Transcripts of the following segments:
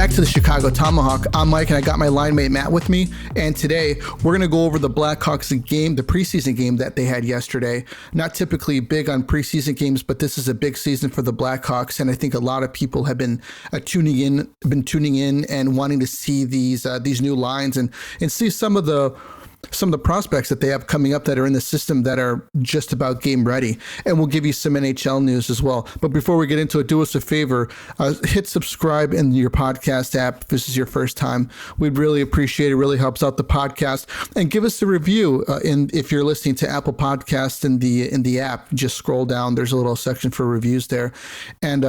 back to the Chicago Tomahawk. I'm Mike, and I got my line mate Matt with me. And today we're going to go over the Blackhawks game, the preseason game that they had yesterday. Not typically big on preseason games, but this is a big season for the Blackhawks, and I think a lot of people have been tuning in and wanting to see these new lines and see some of the prospects that they have coming up that are in the system that are just about game ready. And we'll give you some NHL news as well. But before we get into it, do us a favor, hit subscribe in your podcast app if this is your first time. We'd really appreciate it. It really helps out the podcast. And give us a review if you're listening to Apple Podcasts in the app. Just scroll down. There's a little section for reviews there. And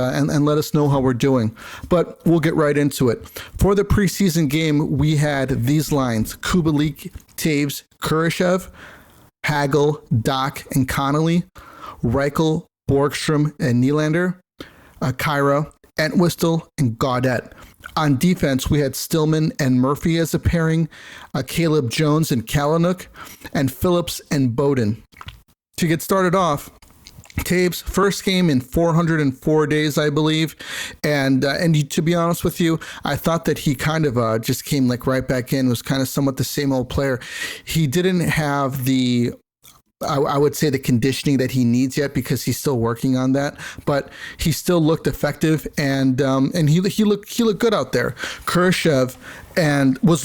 let us know how we're doing. But we'll get right into it. For the preseason game, we had these lines: Kubalik, Toews, Kurashev, Hagel, Doc, and Connolly, Reichel, Borgstrom, and Nylander, Kyra, Entwistle, and Gaudette. On defense, we had Stillman and Murphy as a pairing, Caleb Jones and Kalynuk, and Phillips and Bowden. To get started off, Toews, first game in 404 days, I believe. And to be honest with you, I thought that he kind of just came like right back in, was kind of somewhat the same old player. He didn't have I would say the conditioning that he needs yet, because he's still working on that, but he still looked effective, and he looked good out there. Kurashev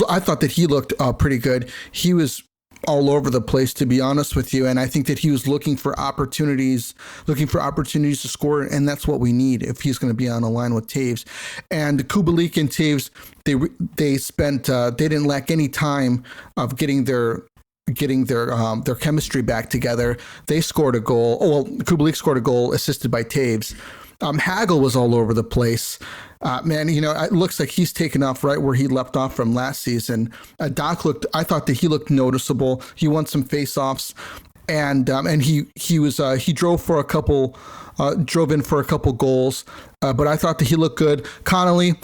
I thought that he looked pretty good. He was all over the place, to be honest with you, and I think that he was looking for opportunities to score, and that's what we need if he's going to be on a line with Toews. And Kubalik and Toews, they didn't lack any time of getting their chemistry back together. They scored a goal. Oh, well, Kubalik scored a goal assisted by Toews. Hagel was all over the place. Man, it looks like he's taken off right where he left off from last season. Doc I thought that he looked noticeable. He won some faceoffs, and he drove in for a couple goals. But I thought that he looked good. Connolly,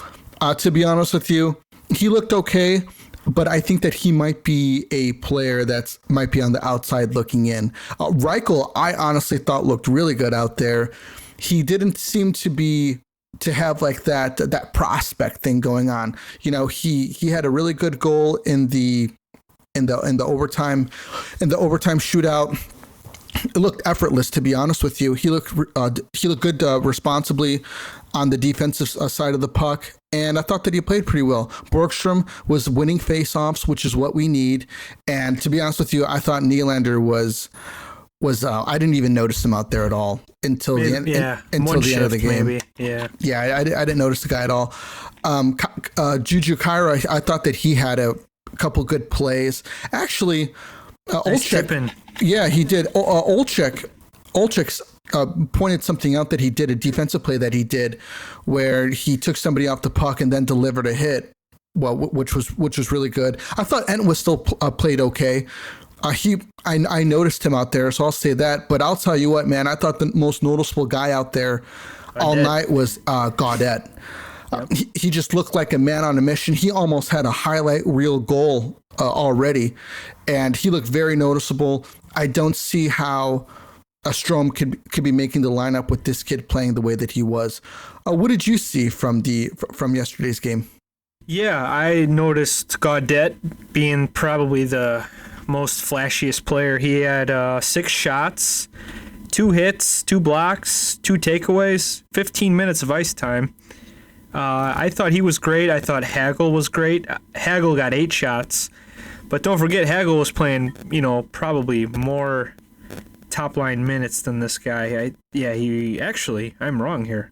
to be honest with you, he looked okay, but I think that he might be a player that might be on the outside looking in. Reichel, I honestly thought looked really good out there. He didn't seem to have like that prospect thing going on. He had a really good goal in the overtime shootout. It looked effortless, to be honest with you. He looked good responsibly on the defensive side of the puck, and I thought that he played pretty well. Borgstrom was winning faceoffs, which is what we need. And to be honest with you, I thought Nylander was I didn't even notice him out there at all until the end. Yeah, until the end of the game. Maybe. Yeah. I didn't notice the guy at all. Juju Kyra, I thought that he had a couple good plays. Actually, Olczyk. Yeah, he did. Olczyk pointed something out that he did, a defensive play that he did, where he took somebody off the puck and then delivered a hit. Well, which was really good. I thought Entwistle played okay. I noticed him out there, so I'll say that. But I'll tell you what, man, I thought the most noticeable guy out there all night was Gaudette. Yep. He just looked like a man on a mission. He almost had a highlight reel goal already, and he looked very noticeable. I don't see how a Strome could be making the lineup with this kid playing the way that he was. What did you see from yesterday's game? Yeah, I noticed Gaudette being probably the most flashiest player. He had 6 shots, 2 hits, 2 blocks, 2 takeaways, 15 minutes of ice time. I thought he was great. I thought Hagel was great. Hagel got 8 shots, but don't forget Hagel was playing, probably more top-line minutes than this guy. I'm wrong here.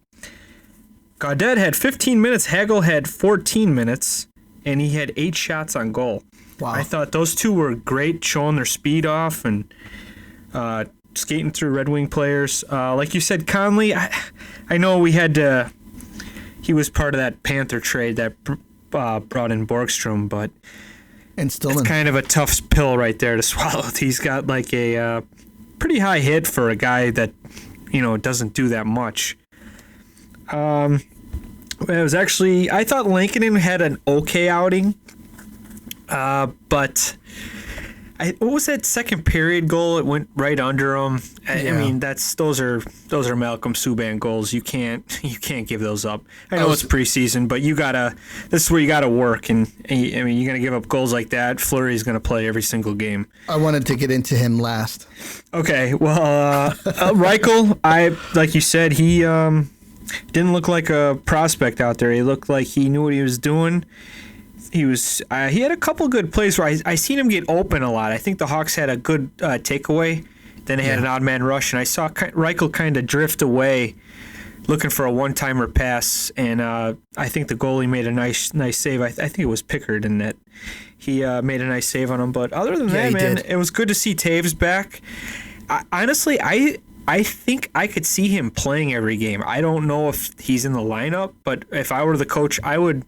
Gaudette had 15 minutes, Hagel had 14 minutes, and he had 8 shots on goal. Wow. I thought those two were great, showing their speed off and skating through Red Wing players. Like you said, Conley, I know he was part of that Panther trade that brought in Borgstrom, but it's kind of a tough pill right there to swallow. He's got like a pretty high hit for a guy that, doesn't do that much. It was actually, I thought Lankinen had an okay outing. But What was that second period goal? It went right under him. I mean, those are Malcolm Subban goals. You can't give those up. I know it's preseason, but this is where you gotta work. And I mean, you're gonna give up goals like that. Fleury's gonna play every single game. I wanted to get into him last. Okay, well, Reichel, like you said, he didn't look like a prospect out there. He looked like he knew what he was doing. He had a couple good plays where I seen him get open a lot. I think the Hawks had a good takeaway. Then they had an odd man rush, and I saw Reichel kind of drift away, looking for a one-timer pass. And I think the goalie made a nice save. I think it was Pickard in that he made a nice save on him. But other than that, man, it was good to see Toews back. Honestly, I think I could see him playing every game. I don't know if he's in the lineup, but if I were the coach, I would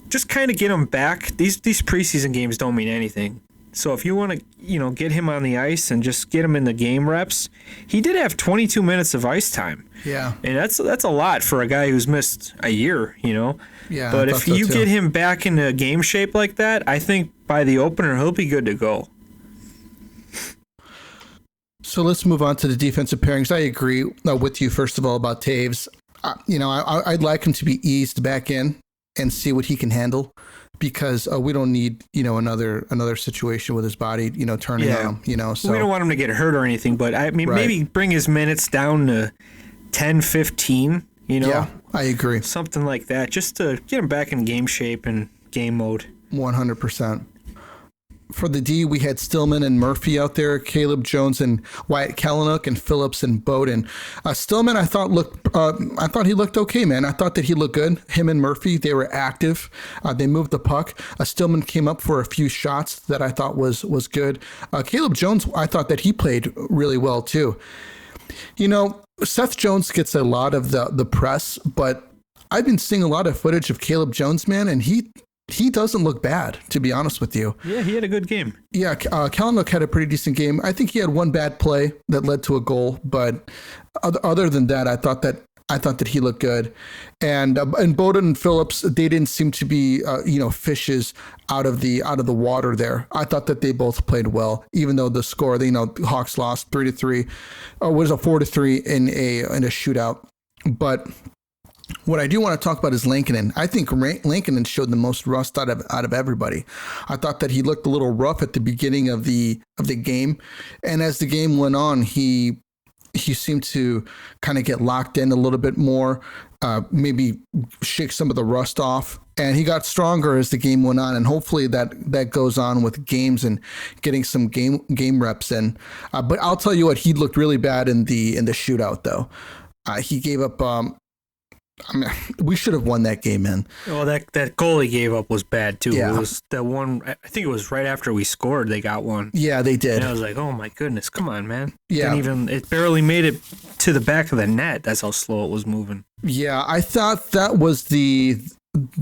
just kind of get him back. These preseason games don't mean anything. So if you want to, get him on the ice and just get him in the game reps, he did have 22 minutes of ice time. Yeah. And that's a lot for a guy who's missed a year, Yeah. But if you get him back into game shape like that, I think by the opener he'll be good to go. So let's move on to the defensive pairings. I agree with you, first of all, about Toews. I'd like him to be eased back in and see what he can handle, because we don't need, another situation with his body, turning on him, so we don't want him to get hurt or anything, but I mean, maybe bring his minutes down to 10, 15, Yeah, I agree. Something like that, just to get him back in game shape and game mode. 100%. For the D, we had Stillman and Murphy out there, Caleb Jones and Wyatt Kalynuk, and Phillips and Bowden. Stillman, I thought he looked okay, man. I thought that he looked good. Him and Murphy, they were active. They moved the puck. Stillman came up for a few shots that I thought was good. Caleb Jones, I thought that he played really well too. Seth Jones gets a lot of the press, but I've been seeing a lot of footage of Caleb Jones, man, and he doesn't look bad, to be honest with you. Yeah, he had a good game. Yeah, Kalynuk had a pretty decent game. I think he had one bad play that led to a goal, but other than that, I thought that he looked good. And Bowden and Phillips, they didn't seem to be fishes out of the water there. I thought that they both played well, even though the score, Hawks lost 3-3, or was a 4-3 in a shootout. But what I do want to talk about is Lankinen. I think Lankinen showed the most rust out of everybody. I thought that he looked a little rough at the beginning of the game, and as the game went on, he seemed to kind of get locked in a little bit more, maybe shake some of the rust off, and he got stronger as the game went on. And hopefully that goes on with games and getting some game reps in. But I'll tell you what, he looked really bad in the shootout though. He gave up. We should have won that game, man. Well, that goal he gave up was bad too. Yeah. It was that one. I think it was right after we scored. They got one. Yeah, they did. And I was like, oh my goodness, come on, man. Yeah. It barely made it to the back of the net. That's how slow it was moving. Yeah, I thought that was the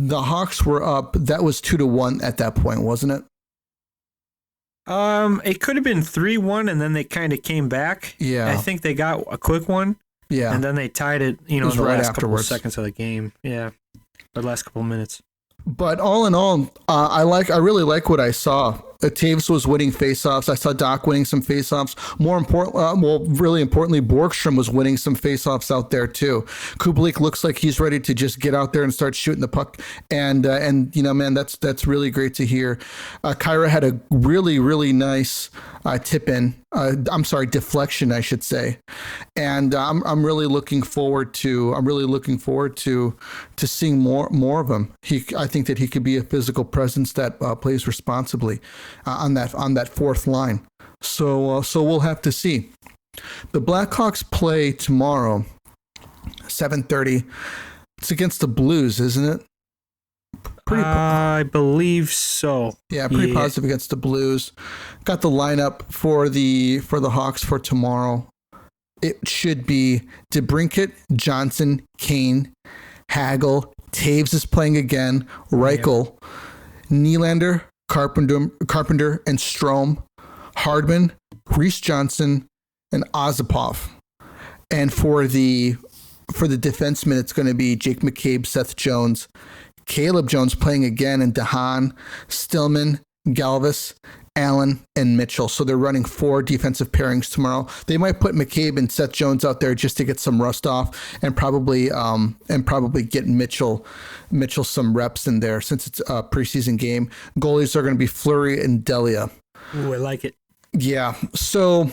Hawks were up. That was 2-1 at that point, wasn't it? It could have been 3-1, and then they kind of came back. Yeah, I think they got a quick one. Yeah. And then they tied it, in the right last couple of afterwards. seconds of the game. Yeah. The last couple of minutes. But all in all, I really like what I saw. Toews was winning faceoffs. I saw Doc winning some faceoffs. Really importantly, Borgstrom was winning some faceoffs out there too. Kubalik looks like he's ready to just get out there and start shooting the puck. And man, that's really great to hear. Kyra had a really, really nice deflection, I should say. And I'm really looking forward to seeing more of him. I think that he could be a physical presence that plays responsibly on that fourth line. So we'll have to see. The Blackhawks play tomorrow, 7:30. It's against the Blues, isn't it? I believe so. Yeah, pretty positive against the Blues. Got the lineup for the Hawks for tomorrow. It should be DeBrincat, Johnson, Kane, Hagel. Toews is playing again. Reichel, Nylander, Carpenter, and Strome. Hardman, Reese Johnson, and Ozapov. And for the defensemen, it's going to be Jake McCabe, Seth Jones, Caleb Jones playing again, and DeHaan, Stillman, Galvis, Allen, and Mitchell. So they're running 4 defensive pairings tomorrow. They might put McCabe and Seth Jones out there just to get some rust off, and probably get Mitchell some reps in there since it's a preseason game. Goalies are going to be Fleury and Delia. Ooh, I like it. Yeah. So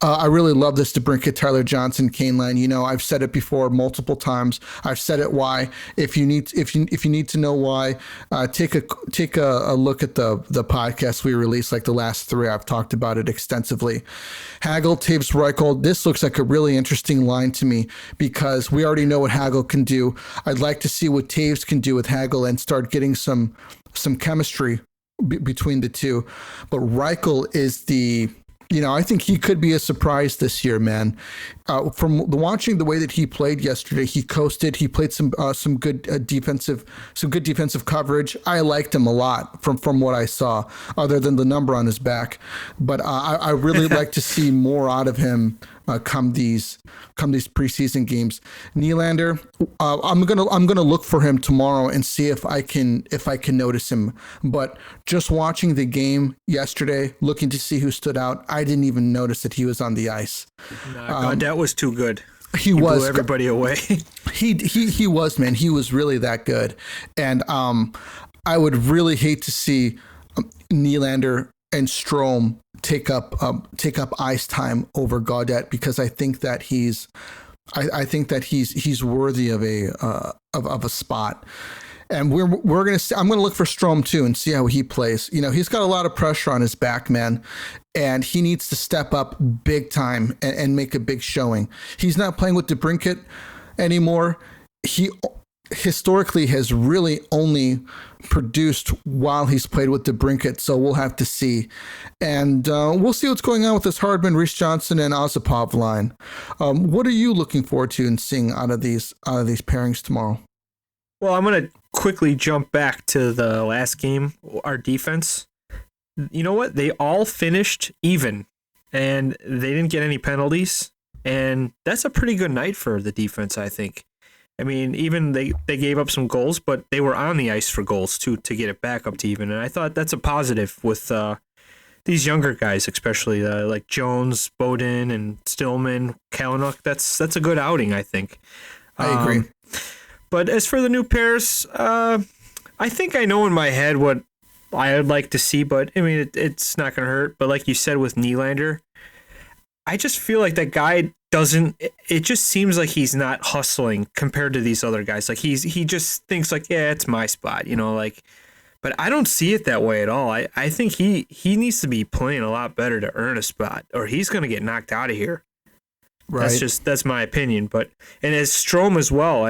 I really love this DeBrincat, Tyler Johnson, Kane line. You know, I've said it before multiple times. I've said it why. If you need to know why, take a look at the podcast we released, like the last 3. I've talked about it extensively. Hagel, Toews, Reichel. This looks like a really interesting line to me because we already know what Hagel can do. I'd like to see what Toews can do with Hagel and start getting some chemistry between the two. But Reichel is I think he could be a surprise this year, man. From watching the way that he played yesterday, he coasted. He played some good defensive coverage. I liked him a lot from what I saw, other than the number on his back. But I really like to see more out of him come these preseason games. Nylander, I'm gonna look for him tomorrow and see if I can notice him. But just watching the game yesterday, looking to see who stood out, I didn't even notice that he was on the ice. That was too good. He blew everybody away. He was, man. He was really that good, and I would really hate to see Nylander and Strome take up ice time over Gaudette, because I think that he's worthy of a spot. And I'm gonna look for Strome too and see how he plays. You know, he's got a lot of pressure on his back, man, and he needs to step up big time and make a big showing. He's not playing with DeBrincat anymore. He historically has really only produced while he's played with DeBrincat, so we'll have to see. And we'll see what's going on with this Hardman, Reese Johnson, and Ozapov line. What are you looking forward to and seeing out of these pairings tomorrow? Well, I'm going to quickly jump back to the last game, our defense. You know what? They all finished even, and they didn't get any penalties, and that's a pretty good night for the defense, I think. I mean, even they gave up some goals, but they were on the ice for goals, too, to get it back up to even, and I thought that's a positive with these younger guys, especially like Jones, Bowden, and Stillman, Kalynuk. That's a good outing, I think. I agree. But as for the new pairs, I think I know in my head what I would like to see, but I mean, it's not going to hurt. But like you said with Nylander, I just feel like that guy it just seems like he's not hustling compared to these other guys. Like he just thinks like, yeah, it's my spot, but I don't see it that way at all. I think he needs to be playing a lot better to earn a spot, or he's going to get knocked out of here. Right. That's my opinion. But and as Strome as well,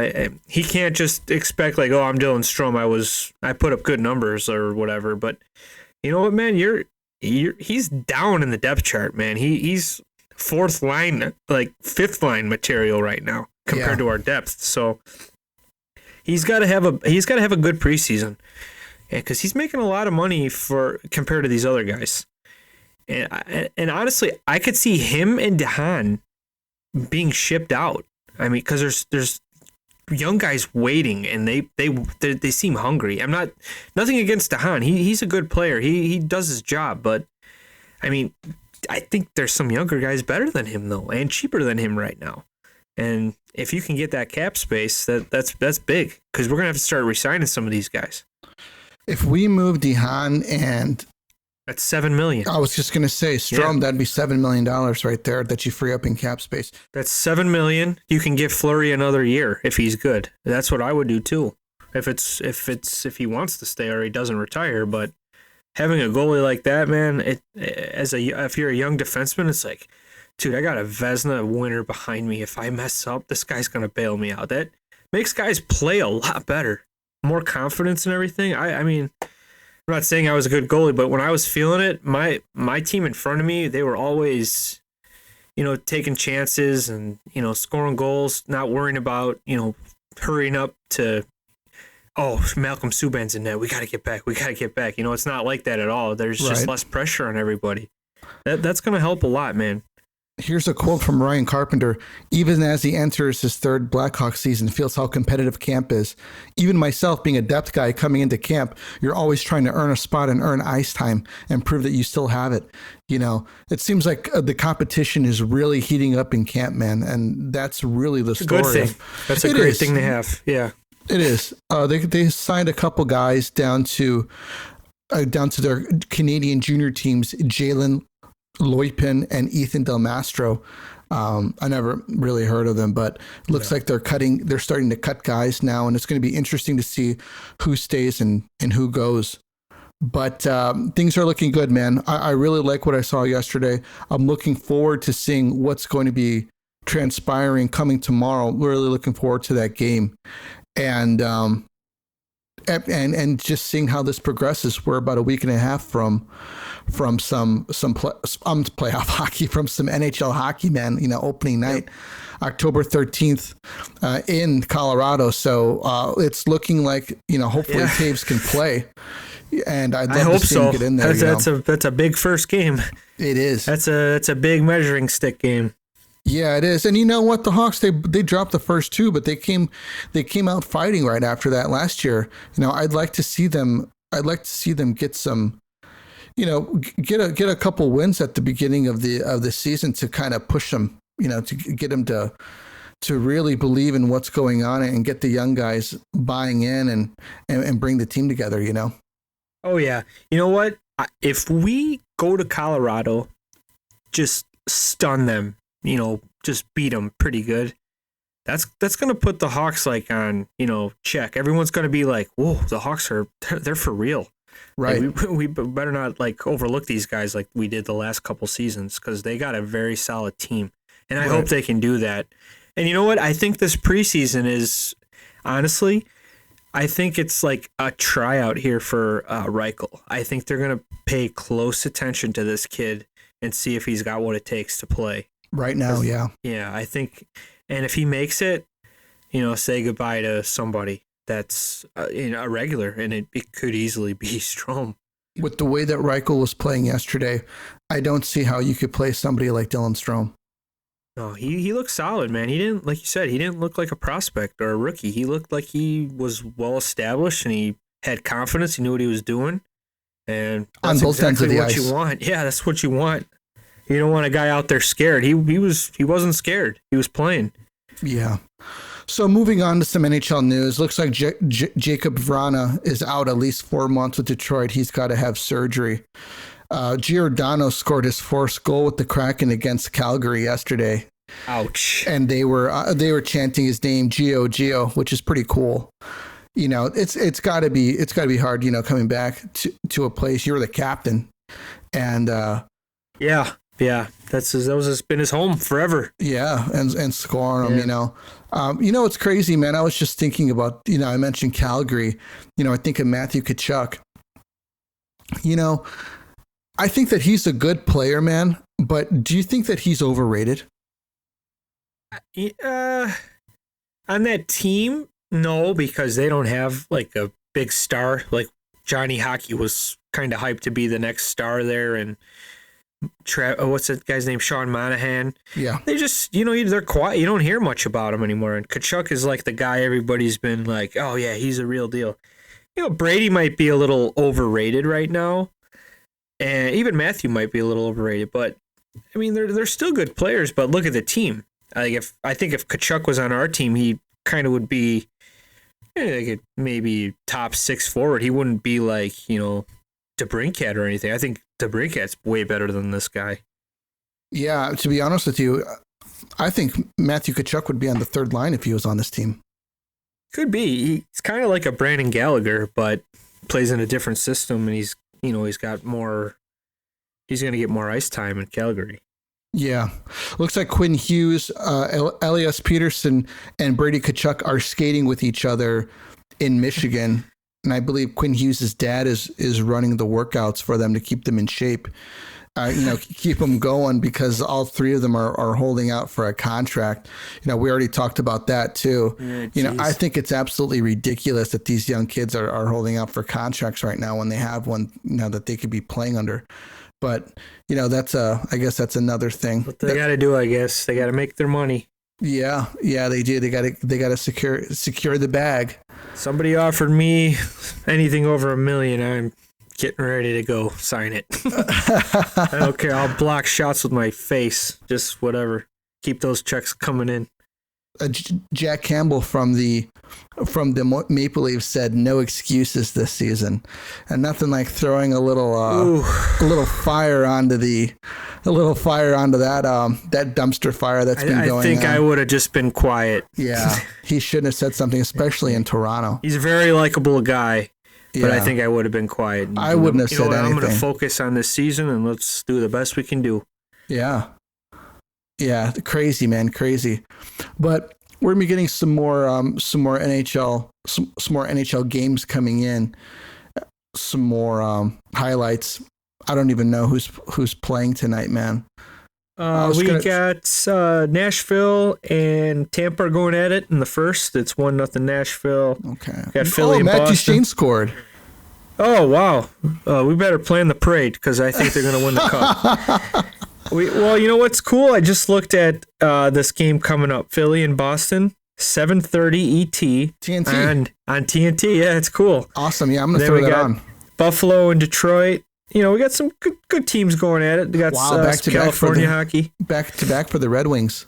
he can't just expect like, oh, I'm Dylan Strome. I put up good numbers or whatever. But you know what, man, he's down in the depth chart, man. He's fourth line, like fifth line material right now compared to our depth. So he's got to have a good preseason, because he's making a lot of money compared to these other guys. And honestly, I could see him and DeHaan being shipped out. I mean, because there's young guys waiting, and they seem hungry. Nothing against DeHaan. He's a good player. He does his job, but I mean, I think there's some younger guys better than him though, and cheaper than him right now. And if you can get that cap space, that's big, because we're gonna have to start re-signing some of these guys. If we move DeHaan and that's $7 million. I was just gonna say, Strome, that'd be $7 million right there that you free up in cap space. That's $7 million. You can give Fleury another year if he's good. That's what I would do too. If he wants to stay or he doesn't retire. But having a goalie like that, man, if you're a young defenseman, it's like, dude, I got a Vezina winner behind me. If I mess up, this guy's gonna bail me out. That makes guys play a lot better, more confidence and everything. I mean, I'm not saying I was a good goalie, but when I was feeling it, my team in front of me, they were always, taking chances and, scoring goals, not worrying about, hurrying up to, oh, Malcolm Subban's in net. We got to get back. It's not like that at all. There's just less pressure on everybody. That's going to help a lot, man. Here's a quote from Ryan Carpenter. Even as he enters his third Blackhawks season, feels how competitive camp is. Even myself, being a depth guy coming into camp, you're always trying to earn a spot and earn ice time and prove that you still have it. You know, it seems like the competition is really heating up in camp, man. And that's really the story. Good thing. That's a great thing to have. Yeah. It is. They signed a couple guys down to their Canadian junior teams, Jalen Loipin and Ethan Del Mastro. I never really heard of them, but it looks like they're starting to cut guys now, and it's going to be interesting to see who stays and who goes. But things are looking good, man. I really like what I saw yesterday. I'm looking forward to seeing what's going to be transpiring coming tomorrow. Really looking forward to that game. And just seeing how this progresses. We're about a week and a half from some playoff hockey, from some NHL hockey, man. You know, opening night, October 13th, in Colorado. So it's looking like, you know, hopefully Toews can play. And I'd love to see him get in there. That's a big first game. It is. That's a big measuring stick game. Yeah, it is. And you know what? The Hawks, they dropped the first two, but they came out fighting right after that last year. You know, I'd like to see them get some, you know, get a couple wins at the beginning of the season to kind of push them, you know, to get them to really believe in what's going on and get the young guys buying in and bring the team together, you know. Oh yeah. You know what? If we go to Colorado, just stun them, you know, just beat them pretty good, that's going to put the Hawks like on, you know, check. Everyone's going to be like, whoa, the Hawks they're for real. Right. Like, we better not like overlook these guys like we did the last couple seasons, because they got a very solid team. And I hope they can do that. And you know what? I think this preseason is, honestly, I think it's like a tryout here for Reichel. I think they're going to pay close attention to this kid and see if he's got what it takes to play. Right now, yeah. Yeah, I think, and if he makes it, you know, say goodbye to somebody that's you know, a regular, and it could easily be Strome. With the way that Reichel was playing yesterday, I don't see how you could play somebody like Dylan Strome. No, he looked solid, man. He didn't, like you said, he didn't look like a prospect or a rookie. He looked like he was well established, and he had confidence. He knew what he was doing, and that's on both ends of the what ice. You want. Yeah, that's what you want. You don't want a guy out there scared. He wasn't scared. He was playing. Yeah. So moving on to some NHL news, looks like Jacob Vrana is out at least 4 months with Detroit. He's got to have surgery. Giordano scored his fourth goal with the Kraken against Calgary yesterday. Ouch. And they were chanting his name, Gio, which is pretty cool. You know, it's got to be hard, you know, coming back to a place. You're the captain, and yeah, that's been his home forever. Yeah, and scoring them, you know. You know, it's crazy, man. I was just thinking about, you know, I mentioned Calgary. You know, I think of Matthew Tkachuk. You know, I think that he's a good player, man. But do you think that he's overrated? On that team, no, because they don't have like a big star. Like Johnny Hockey was kind of hyped to be the next star there, and what's that guy's name? Sean Monahan. Yeah. They just, you know, they're quiet. You don't hear much about them anymore. And Tkachuk is like the guy everybody's been like, oh yeah, he's a real deal. You know, Brady might be a little overrated right now. And even Matthew might be a little overrated. But, I mean, they're still good players. But look at the team. I think if Tkachuk was on our team, he kind of would be like maybe top 6 forward. He wouldn't be like, you know, DeBrincat or anything. I think DeBrincat's way better than this guy. Yeah, to be honest with you, I think Matthew Tkachuk would be on the third line if he was on this team. Could be. He's kind of like a Brandon Gallagher, but plays in a different system, and he's got more. He's going to get more ice time in Calgary. Yeah. Looks like Quinn Hughes, Elias Peterson, and Brady Tkachuk are skating with each other in Michigan. And I believe Quinn Hughes' dad is running the workouts for them to keep them in shape, you know, keep them going, because all three of them are holding out for a contract. You know, we already talked about that too. Yeah, you know, I think it's absolutely ridiculous that these young kids are holding out for contracts right now when they have one, you know, that they could be playing under. But I guess that's another thing. What they got to do, I guess, they got to make their money. Yeah, they do. They got to secure the bag. Somebody offered me anything over $1 million. I'm getting ready to go sign it. I don't care. I'll block shots with my face. Just whatever. Keep those checks coming in. Jack Campbell from the Maple Leafs said no excuses this season, and nothing like throwing a little fire onto that dumpster fire that's been going on. I think I would have just been quiet. Yeah, he shouldn't have said something, especially in Toronto. He's a very likable guy, but I think I would have been quiet. I wouldn't have said anything. I'm going to focus on this season and let's do the best we can do. Yeah. Yeah, crazy, man, crazy. But we're gonna be getting some more NHL games coming in, some more highlights. I don't even know who's playing tonight, man. Got Nashville and Tampa are going at it in the first. It's 1-0 Nashville. Okay. Got Philly and Matt Boston. Duchene scored. Oh wow! We better plan the parade because I think they're going to win the cup. Well, you know what's cool? I just looked at this game coming up. Philly and Boston, 7:30 ET. TNT. On TNT. Yeah, it's cool. Awesome. Yeah, I'm going to throw that on. Buffalo and Detroit. We got some good teams going at it. We got California hockey. Back to back for the Red Wings.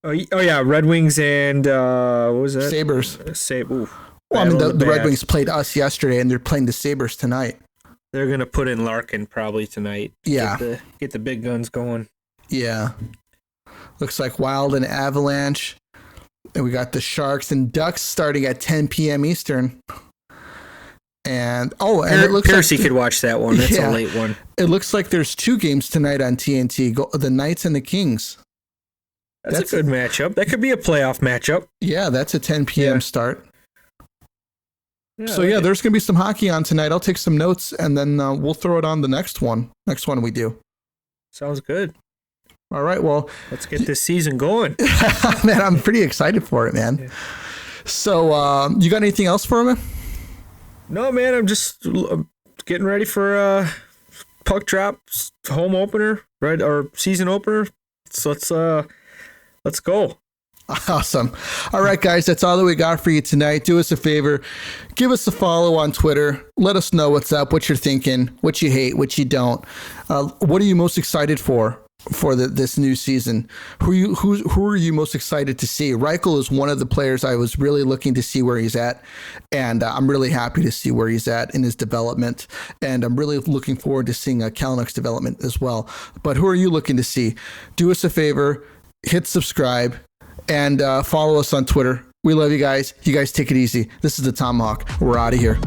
Oh yeah, Red Wings and what was that? Sabres. Well, I mean, the Red Wings played us yesterday, and they're playing the Sabres tonight. They're going to put in Larkin probably tonight. Yeah. Get the big guns going. Yeah. Looks like Wild and Avalanche. And we got the Sharks and Ducks starting at 10 p.m. Eastern. And it looks Piercy like could watch that one. That's a late one. It looks like there's 2 games tonight on TNT. The Knights and the Kings. That's a good matchup. That could be a playoff matchup. Yeah, that's a 10 p.m. start. So there's going to be some hockey on tonight. I'll take some notes, and then we'll throw it on the next one we do. Sounds good. All right, well. Let's get this season going. Man, I'm pretty excited for it, man. Yeah. So you got anything else for me? No, man, I'm just getting ready for puck drop home opener, right? Or season opener. So let's go. Awesome. All right, guys, that's all that we got for you tonight. Do us a favor. Give us a follow on Twitter. Let us know what's up, what you're thinking, what you hate, what you don't. What are you most excited for this new season? Who are you most excited to see? Reichel is one of the players I was really looking to see where he's at, and I'm really happy to see where he's at in his development, and I'm really looking forward to seeing Kalinuk's development as well. But who are you looking to see? Do us a favor, hit subscribe, and follow us on Twitter. We love you guys. You guys take it easy. This is the Tomahawk. We're out of here.